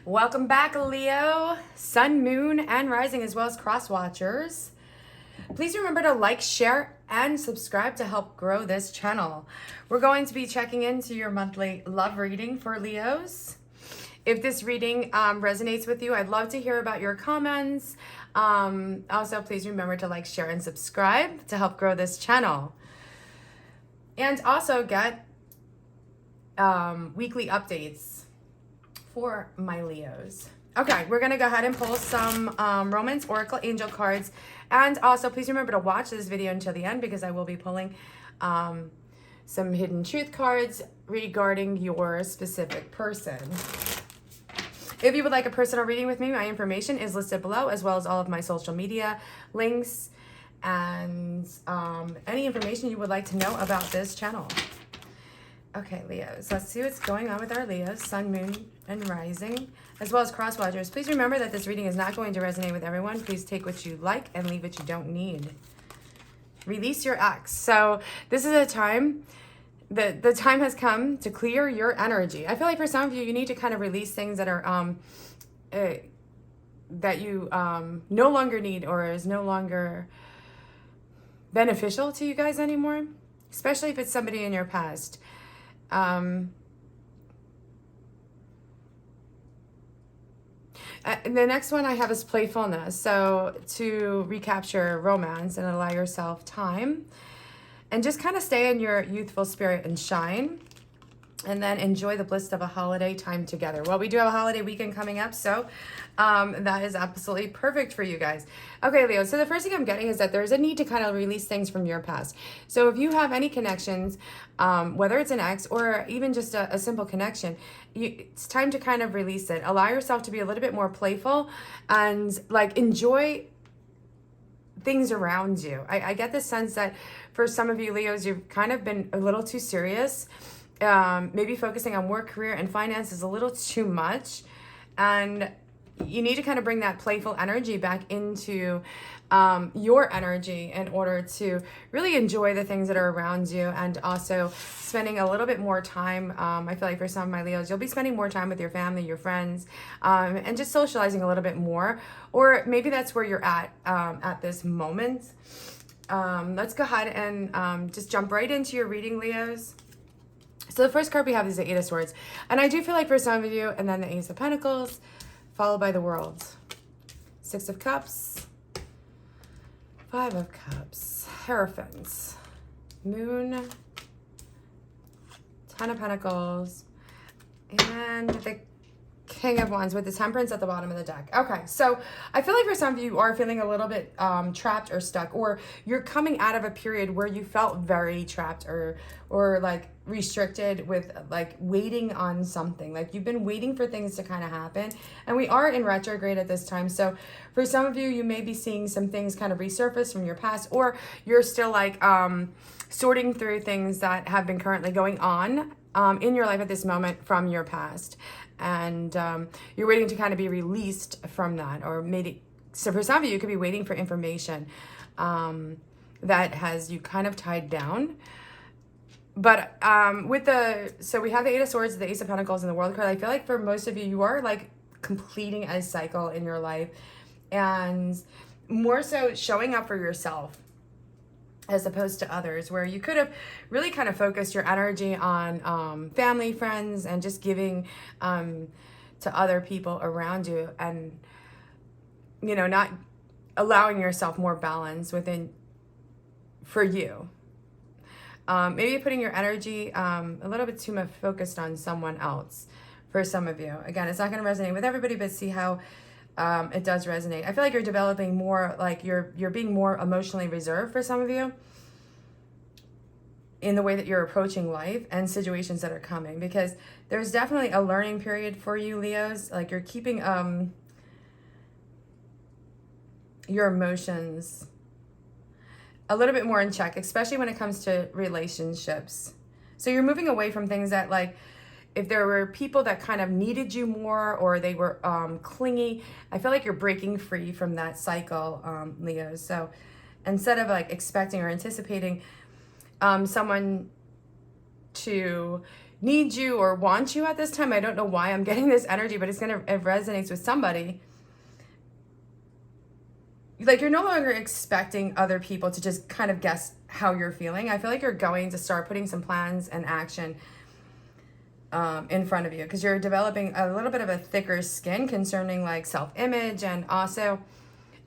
Welcome back, Leo, Sun, Moon, and Rising, as well as cross watchers. Please remember to like, share, and subscribe to help grow this channel. We're going to be checking into your monthly love reading for Leos. If this reading resonates with you, I'd love to hear about your comments. Also, please remember to like, share, and subscribe to help grow this channel. And also get weekly updates for my Leos. Okay, we're gonna go ahead and pull some Romance Oracle Angel cards. And also, please remember to watch this video until the end because I will be pulling some hidden truth cards regarding your specific person. If you would like a personal reading with me, my information is listed below, as well as all of my social media links and any information you would like to know about this channel. Okay, Leos, let's see what's going on with our Leos, Sun, Moon, and Rising, as well as cross watchers. Please remember that this reading is not going to resonate with everyone. Please take what you like and leave what you don't need. Release your ex. So this is a time, the time has come to clear your energy. I feel like for some of you, you need to kind of release things that are, that you no longer need or is no longer beneficial to you guys anymore, especially if it's somebody in your past. And the next one I have is playfulness. So to recapture romance and allow yourself time and just kind of stay in your youthful spirit and shine, and then enjoy the bliss of a holiday time together. Well, we do have a holiday weekend coming up, so that is absolutely perfect for you guys. Okay, Leo, so the first thing I'm getting is that there's a need to kind of release things from your past. So if you have any connections, whether it's an ex or even just a simple connection, it's time to kind of release it. Allow yourself to be a little bit more playful and like enjoy things around you. I get the sense that for some of you Leos, you've kind of been a little too serious. Maybe focusing on work, career, and finance is a little too much. And you need to kind of bring that playful energy back into your energy in order to really enjoy the things that are around you, and also spending a little bit more time. I feel like for some of my Leos, you'll be spending more time with your family, your friends, and just socializing a little bit more. Or maybe that's where you're at this moment. Let's go ahead and just jump right into your reading, Leos. So the first card we have is the Eight of Swords. And I do feel like for some of you, and then the Ace of Pentacles, followed by the World. Six of Cups, Five of Cups, Hierophant, Moon, Ten of Pentacles, and the King of Wands with the Temperance at the bottom of the deck. Okay, so I feel like for some of you are feeling a little bit trapped or stuck, or you're coming out of a period where you felt very trapped or like restricted with like waiting on something. Like you've been waiting for things to kind of happen, and we are in retrograde at this time. So for some of you, you may be seeing some things kind of resurface from your past, or you're still like sorting through things that have been currently going on in your life at this moment from your past. And you're waiting to kind of be released from that, or maybe, so for some of you, you could be waiting for information that has you kind of tied down. But so we have the Eight of Swords, the Ace of Pentacles, and the World card. I feel like for most of you, you are like completing a cycle in your life, and more so showing up for yourself as opposed to others, where you could have really kind of focused your energy on family, friends, and just giving to other people around you, and, you know, not allowing yourself more balance within for you. Maybe putting your energy a little bit too much focused on someone else for some of you. Again, it's not going to resonate with everybody, but see how it does resonate. I feel like you're developing more, like you're being more emotionally reserved for some of you in the way that you're approaching life and situations that are coming, because there's definitely a learning period for you, Leos. Like you're keeping your emotions a little bit more in check, especially when it comes to relationships. So you're moving away from things that, like, if there were people that kind of needed you more, or they were clingy, I feel like you're breaking free from that cycle, Leo. So instead of like expecting or anticipating someone to need you or want you at this time. I don't know why I'm getting this energy, but it resonates with somebody. Like, you're no longer expecting other people to just kind of guess how you're feeling. I feel like you're going to start putting some plans and action in front of you, because you're developing a little bit of a thicker skin concerning like self-image, and also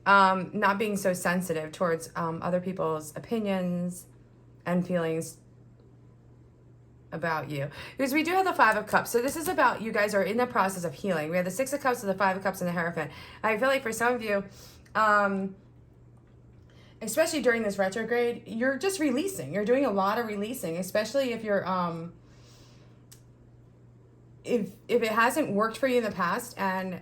not being so sensitive towards other people's opinions and feelings about you. Because we do have the Five of Cups, so this is about you guys are in the process of healing. We have the Six of Cups, the Five of Cups, and the Hierophant. I feel like for some of you, especially during this retrograde, you're just releasing. You're doing a lot of releasing, especially if you're if it hasn't worked for you in the past and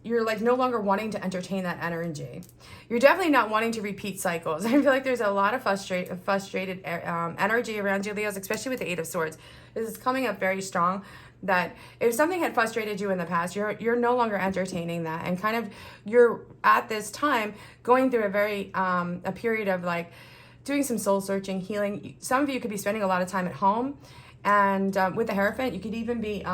you're like no longer wanting to entertain that energy. You're definitely not wanting to repeat cycles. I feel like there's a lot of frustrated energy around you, Leos, especially with the Eight of Swords. This is coming up very strong, that if something had frustrated you in the past, you're no longer entertaining that, and kind of you're at this time going through a period of like doing some soul searching, healing. Some of you could be spending a lot of time at home, and with the Hierophant, you could even be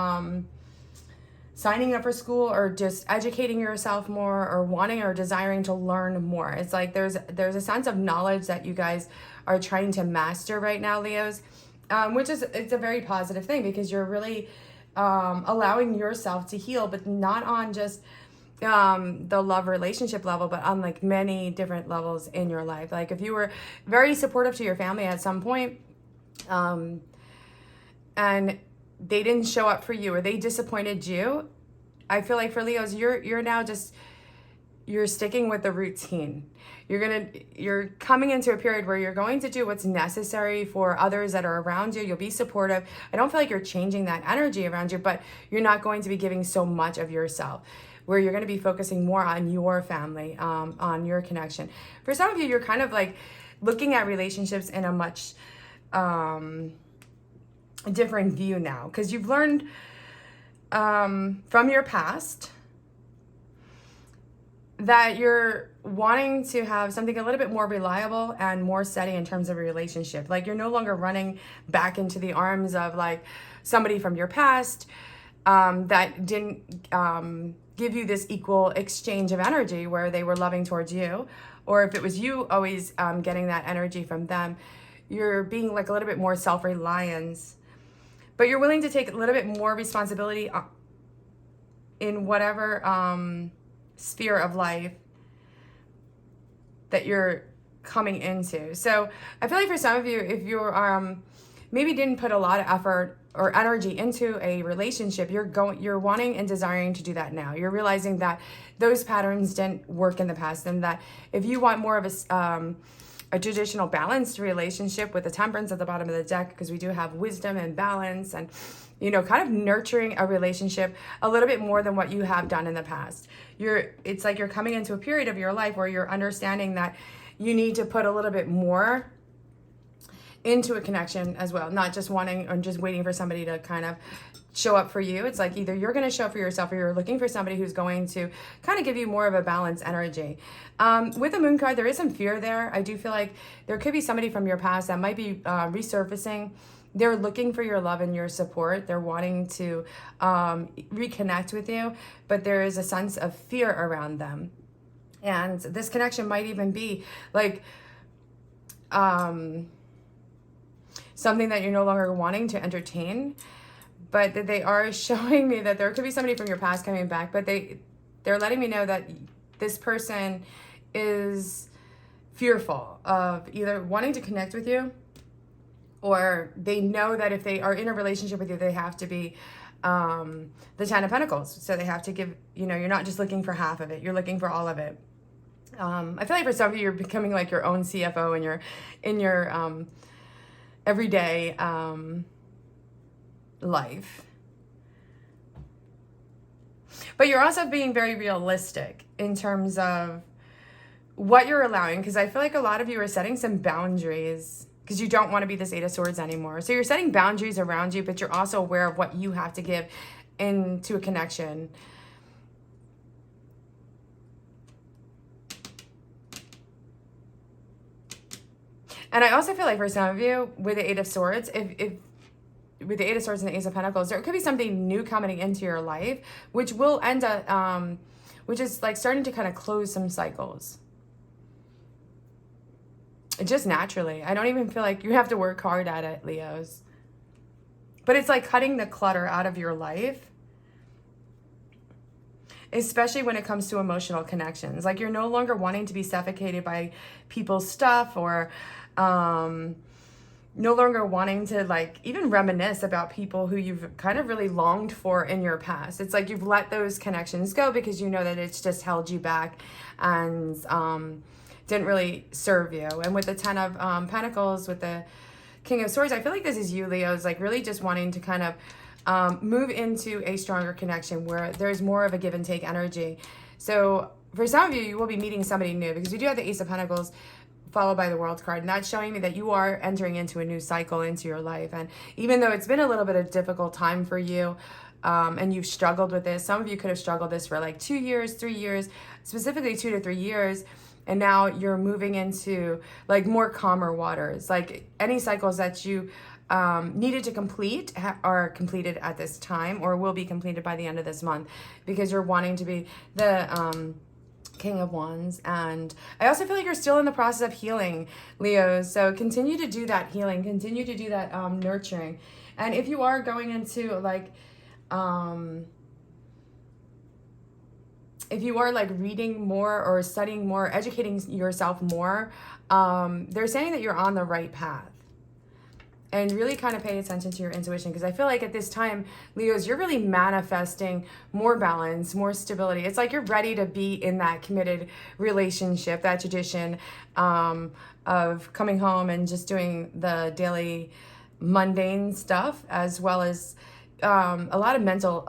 signing up for school or just educating yourself more, or wanting or desiring to learn more. It's like there's a sense of knowledge that you guys are trying to master right now, Leos, which is, it's a very positive thing, because you're really allowing yourself to heal, but not on just the love relationship level, but on like many different levels in your life. Like if you were very supportive to your family at some point, and they didn't show up for you, or they disappointed you, I feel like for Leos, you're now just, you're sticking with the routine. You're coming into a period where you're going to do what's necessary for others that are around you. You'll be supportive. I don't feel like you're changing that energy around you, but you're not going to be giving so much of yourself, where you're going to be focusing more on your family, on your connection. For some of you, you're kind of like looking at relationships in a much different view now, because you've learned from your past that you're wanting to have something a little bit more reliable and more steady in terms of a relationship. Like you're no longer running back into the arms of like somebody from your past that didn't give you this equal exchange of energy where they were loving towards you, or if it was you always getting that energy from them. You're being like a little bit more self-reliance, but you're willing to take a little bit more responsibility in whatever sphere of life that you're coming into. So I feel like for some of you, if you're maybe didn't put a lot of effort or energy into a relationship, you're wanting and desiring to do that now. You're realizing that those patterns didn't work in the past, and that if you want more of a traditional balanced relationship with the Temperance at the bottom of the deck, because we do have wisdom and balance, and kind of nurturing a relationship a little bit more than what you have done in the past. It's like you're coming into a period of your life where you're understanding that you need to put a little bit more into a connection as well, not just wanting or just waiting for somebody to kind of show up for you. It's like either you're going to show up for yourself, or you're looking for somebody who's going to kind of give you more of a balanced energy. With the Moon card, there is some fear there. I do feel like there could be somebody from your past that might be resurfacing. They're looking for your love and your support. They're wanting to reconnect with you, but there is a sense of fear around them. And this connection might even be like something that you're no longer wanting to entertain, but that they are showing me that there could be somebody from your past coming back, but they're letting me know that this person is fearful of either wanting to connect with you, or they know that if they are in a relationship with you, they have to be the Ten of Pentacles. So they have to give, you're not just looking for half of it, you're looking for all of it. I feel like for some of you, you're becoming like your own CFO in your everyday life. But you're also being very realistic in terms of what you're allowing, because I feel like a lot of you are setting some boundaries because you don't want to be this Eight of Swords anymore. So you're setting boundaries around you, but you're also aware of what you have to give into a connection. And I also feel like for some of you with the Eight of Swords, if with the Eight of Swords and the Ace of Pentacles, there could be something new coming into your life, which will end up, which is like starting to kind of close some cycles. Just naturally. I don't even feel like you have to work hard at it, Leos. But it's like cutting the clutter out of your life. Especially when it comes to emotional connections. Like you're no longer wanting to be suffocated by people's stuff, or no longer wanting to like even reminisce about people who you've kind of really longed for in your past. It's like you've let those connections go because you know that it's just held you back and didn't really serve you. And with the Ten of Pentacles, with the King of Swords, I feel like this is you, Leos, like really just wanting to kind of move into a stronger connection where there's more of a give and take energy. So for some of you, you will be meeting somebody new, because we do have the Ace of Pentacles followed by the World card, and that's showing me that you are entering into a new cycle into your life. And even though it's been a little bit of a difficult time for you, and you've struggled with this, some of you could have struggled this for like 2 years, 3 years, specifically 2 to 3 years, and now you're moving into like more calmer waters. Like any cycles that you needed to complete are completed at this time, or will be completed by the end of this month, because you're wanting to be the King of Wands. And I also feel like you're still in the process of healing, Leos. So continue to do that healing, continue to do that nurturing. And if you are going into like, if you are like reading more or studying more, educating yourself more, they're saying that you're on the right path. And really kind of pay attention to your intuition, because I feel like at this time, Leos, you're really manifesting more balance, more stability. It's like you're ready to be in that committed relationship, that tradition of coming home and just doing the daily mundane stuff, as well as a lot of mental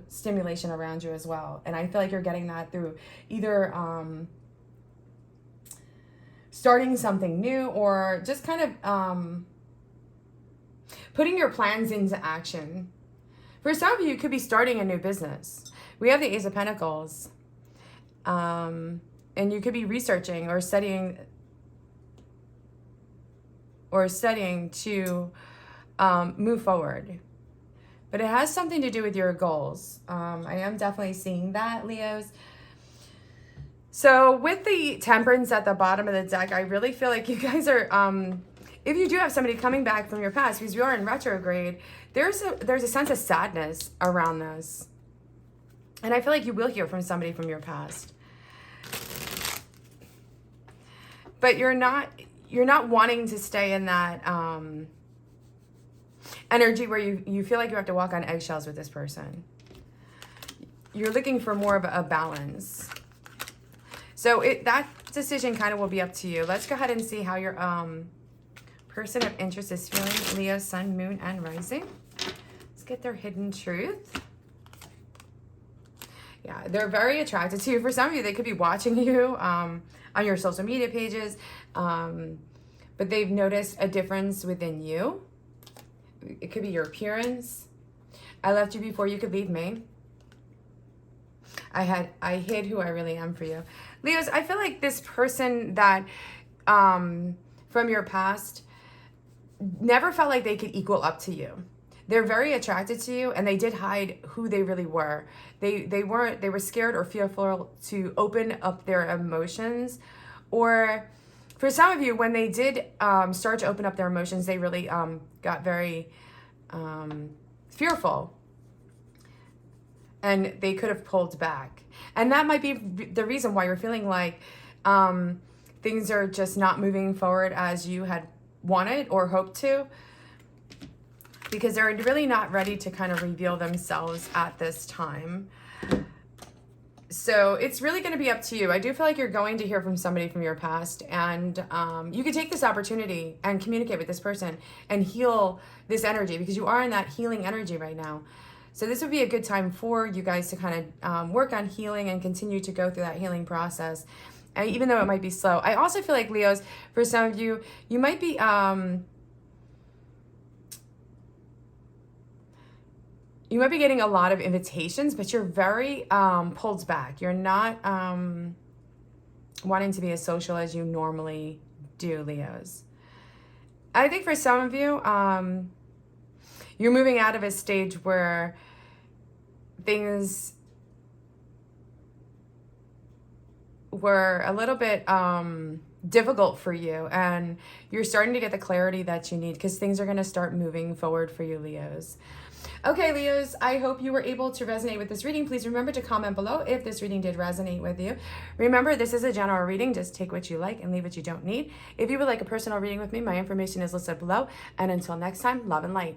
stimulation around you as well. And I feel like you're getting that through either starting something new, or just kind of putting your plans into action. For some of you, you could be starting a new business. We have the Ace of Pentacles. And you could be researching or studying to move forward. But it has something to do with your goals. I am definitely seeing that, Leos. So with the Temperance at the bottom of the deck, I really feel like you guys are... if you do have somebody coming back from your past, because you are in retrograde, there's a sense of sadness around this. And I feel like you will hear from somebody from your past. But you're not wanting to stay in that energy where you feel like you have to walk on eggshells with this person. You're looking for more of a balance. So that decision kind of will be up to you. Let's go ahead and see how your person of interest is feeling. Leo, Sun, Moon, and Rising. Let's get their hidden truth. Yeah, they're very attracted to you. For some of you, they could be watching you on your social media pages, but they've noticed a difference within you. It could be your appearance. I left you before you could leave me. I hid who I really am for you. Leos, I feel like this person that from your past never felt like they could equal up to you. They're very attracted to you, and they did hide who they really were. They were scared or fearful to open up their emotions. Or for some of you, when they did start to open up their emotions, they really got very fearful, and they could have pulled back. And that might be the reason why you're feeling like things are just not moving forward as you had wanted or hoped to, because they're really not ready to kind of reveal themselves at this time. So it's really going to be up to you. I do feel like you're going to hear from somebody from your past, and you could take this opportunity and communicate with this person and heal this energy, because you are in that healing energy right now. So this would be a good time for you guys to kind of work on healing and continue to go through that healing process. And even though it might be slow, I also feel like, Leos, for some of you, you might be getting a lot of invitations, but you're very pulled back. You're not wanting to be as social as you normally do, Leos. I think for some of you, you're moving out of a stage where things were a little bit difficult for you, and you're starting to get the clarity that you need because things are going to start moving forward for you, Leos. Okay, Leos, I hope you were able to resonate with this reading. Please remember to comment below if this reading did resonate with you. Remember, this is a general reading. Just take what you like and leave what you don't need. If you would like a personal reading with me, my information is listed below. And until next time, love and light.